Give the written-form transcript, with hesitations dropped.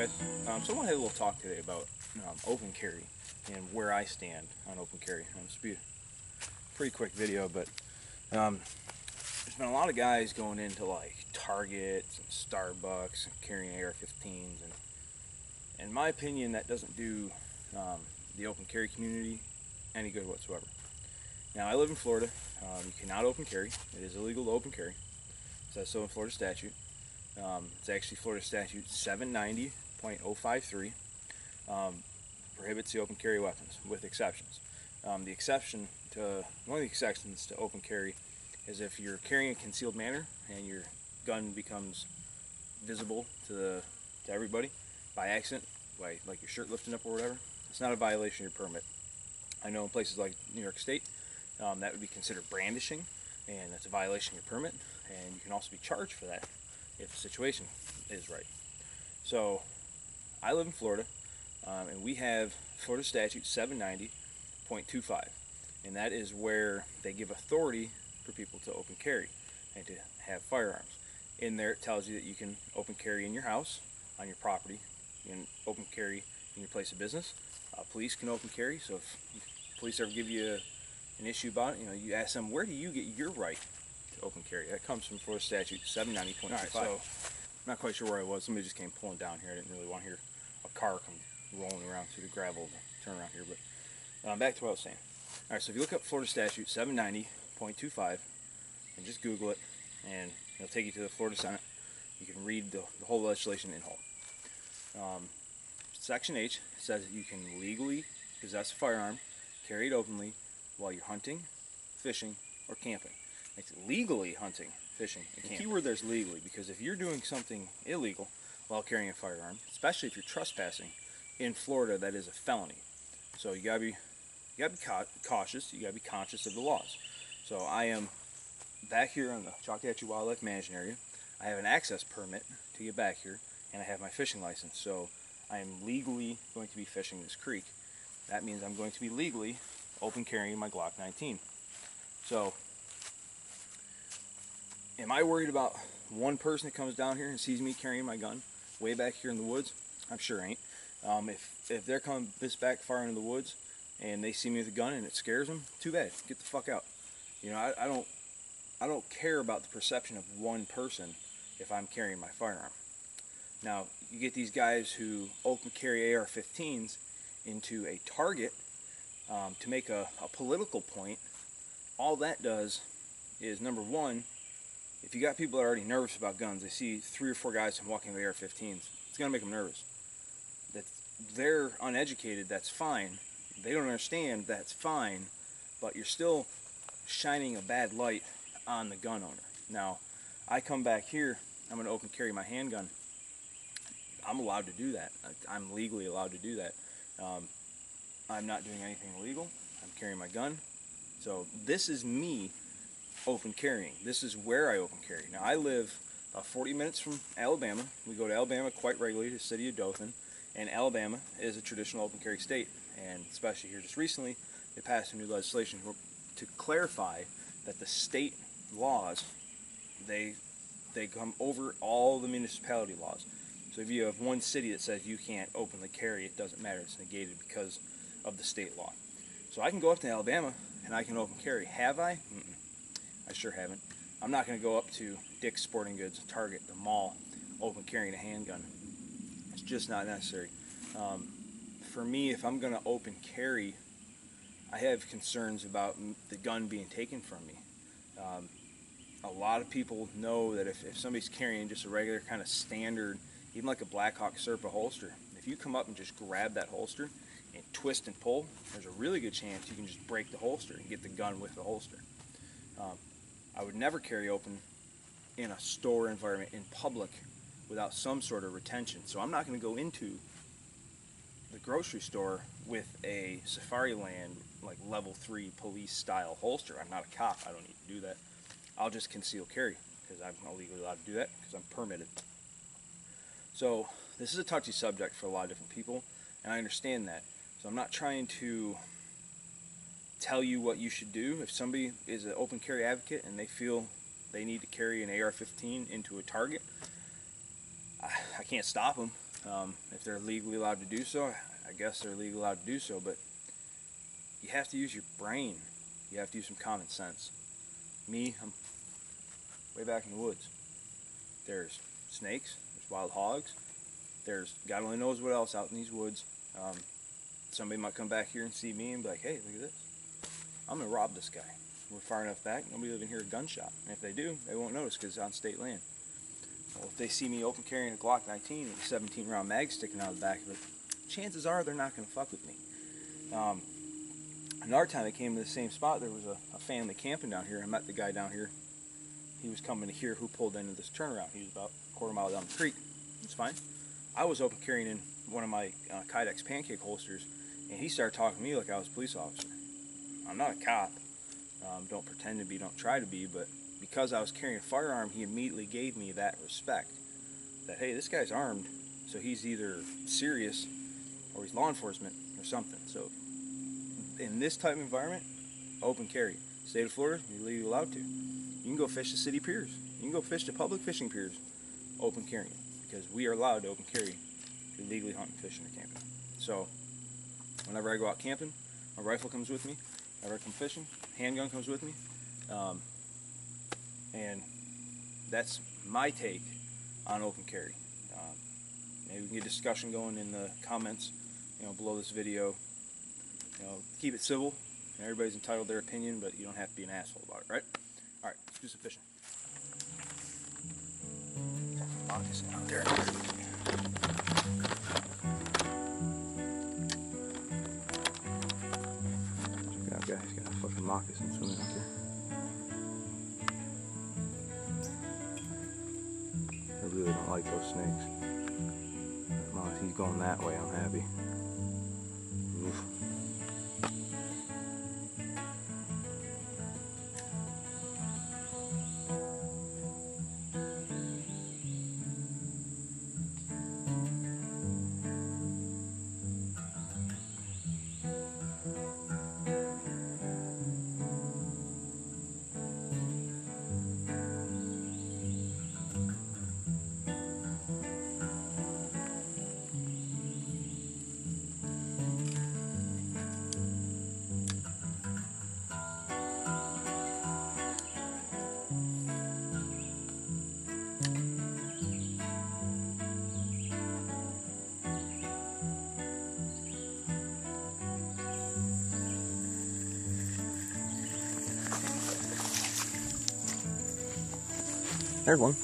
guys. So I want to have a little talk today about open carry and where I stand on open carry. This will be a pretty quick video, but there's been a lot of guys going into like Targets and Starbucks and carrying AR-15s, and in my opinion, that doesn't do the open carry community any good whatsoever. Now, I live in Florida. You cannot open carry. It is illegal to open carry. It says so in Florida statute. It's actually Florida statute 790.053. Prohibits the open carry weapons with exceptions. One of the exceptions to open carry is if you're carrying a concealed manner and your gun becomes visible to everybody by accident, by like your shirt lifting up or whatever. It's not a violation of your permit. I know in places like New York State, that would be considered brandishing, and that's a violation of your permit, and you can also be charged for that if the situation is right. So I live in Florida, and we have Florida statute 790.25, and that is where they give authority for people to open carry and to have firearms. In there it tells you that you can open carry in your house, on your property, you can open carry in your place of business. Police can open carry, so if police ever give you an issue about it, you ask them, where do you get your right to open carry? That comes from Florida statute 790.25. Alright, so I'm not quite sure where I was. Somebody just came pulling down here. I didn't really want to hear a car come rolling around through the gravel to turn around here, but back to what I was saying. Alright, so if you look up Florida statute 790.25 and just Google it, and it'll take you to the Florida Senate. You can read the whole legislation in whole. Section H says that you can legally possess a firearm, carry it openly while you're hunting, fishing, or camping. It's legally hunting, fishing, and camping. The key word there is legally, because if you're doing something illegal while carrying a firearm, especially if you're trespassing, in Florida that is a felony. So you gotta be cautious. You gotta be conscious of the laws. So I am back here on the Choctaw Wildlife Management Area. I have an access permit to get back here, and I have my fishing license. So I am legally going to be fishing this creek. That means I'm going to be legally open carrying my Glock 19. So, am I worried about one person that comes down here and sees me carrying my gun way back here in the woods? I'm sure ain't. If they're coming this back far into the woods and they see me with a gun and it scares them, too bad. Get the fuck out. I don't care about the perception of one person if I'm carrying my firearm. Now, you get these guys who open carry AR-15s into a Target to make a political point. All that does is, number one, if you got people that are already nervous about guns, they see 3 or 4 guys walking with AR-15s, it's going to make them nervous. That they're uneducated, that's fine. They don't understand, that's fine. But you're still shining a bad light on the gun owner. Now, I come back here, I'm going to open carry my handgun. I'm allowed to do that. I'm legally allowed to do that. I'm not doing anything illegal. I'm carrying my gun. So this is me open carrying. This is where I open carry. Now, I live about 40 minutes from Alabama. We go to Alabama quite regularly, to the city of Dothan, and Alabama is a traditional open carry state. And especially here just recently, they passed a new legislation to clarify that the state laws, they come over all the municipality laws. So if you have one city that says you can't openly carry, it doesn't matter. It's negated because of the state law. So I can go up to Alabama and I can open carry. Have I? I sure haven't. I'm not going to go up to Dick's Sporting Goods, Target, the mall, open carrying a handgun. It's just not necessary. For me, if I'm going to open carry, I have concerns about the gun being taken from me. A lot of people know that if somebody's carrying just a regular kind of standard, even like a Blackhawk Serpa holster, if you come up and just grab that holster and twist and pull, there's a really good chance you can just break the holster and get the gun with the holster. I would never carry open in a store environment, in public, without some sort of retention. So I'm not going to go into the grocery store with a Safariland like level 3 police style holster. I'm not a cop. I don't need to do that. I'll just conceal carry because I'm legally allowed to do that because I'm permitted. So this is a touchy subject for a lot of different people, and I understand that. So I'm not trying to tell you what you should do. If somebody is an open carry advocate and they feel they need to carry an AR-15 into a Target, I can't stop them. If they're legally allowed to do so, I guess they're legally allowed to do so, but you have to use your brain. You have to use some common sense. Me, I'm way back in the woods. There's snakes, there's wild hogs, there's God only knows what else out in these woods. Somebody might come back here and see me and be like, hey, look at this. I'm going to rob this guy. We're far enough back, nobody will even hear a gunshot. And if they do, they won't notice because it's on state land. Well, if they see me open carrying a Glock 19 with a 17-round mag sticking out of the back of it, chances are they're not going to fuck with me. Another time I came to the same spot, there was a family camping down here. I met the guy down here. He was coming to here who pulled into this turnaround. He was about a quarter mile down the creek. It's fine. I was open carrying in one of my Kydex pancake holsters, and he started talking to me like I was a police officer. I'm not a cop. Don't pretend to be, don't try to be, but because I was carrying a firearm, he immediately gave me that respect. That, hey, this guy's armed, so he's either serious or he's law enforcement or something. So in this type of environment, open carry. State of Florida, you're legally allowed to. You can go fish the city piers. You can go fish the public fishing piers, open carrying, because we are allowed to open carry to legally hunt and fish and camping. So whenever I go out camping, my rifle comes with me. Whenever I come fishing, handgun comes with me. And that's my take on open carry. Maybe we can get a discussion going in the comments, below this video. Keep it civil. Everybody's entitled to their opinion, but you don't have to be an asshole about it, right? All right, let's do some fishing. Moccasin out there. Check out, guys, got a fucking moccasin swimming out there. I really don't like those snakes. As long as he's going that way, I'm happy. Oof. There's one.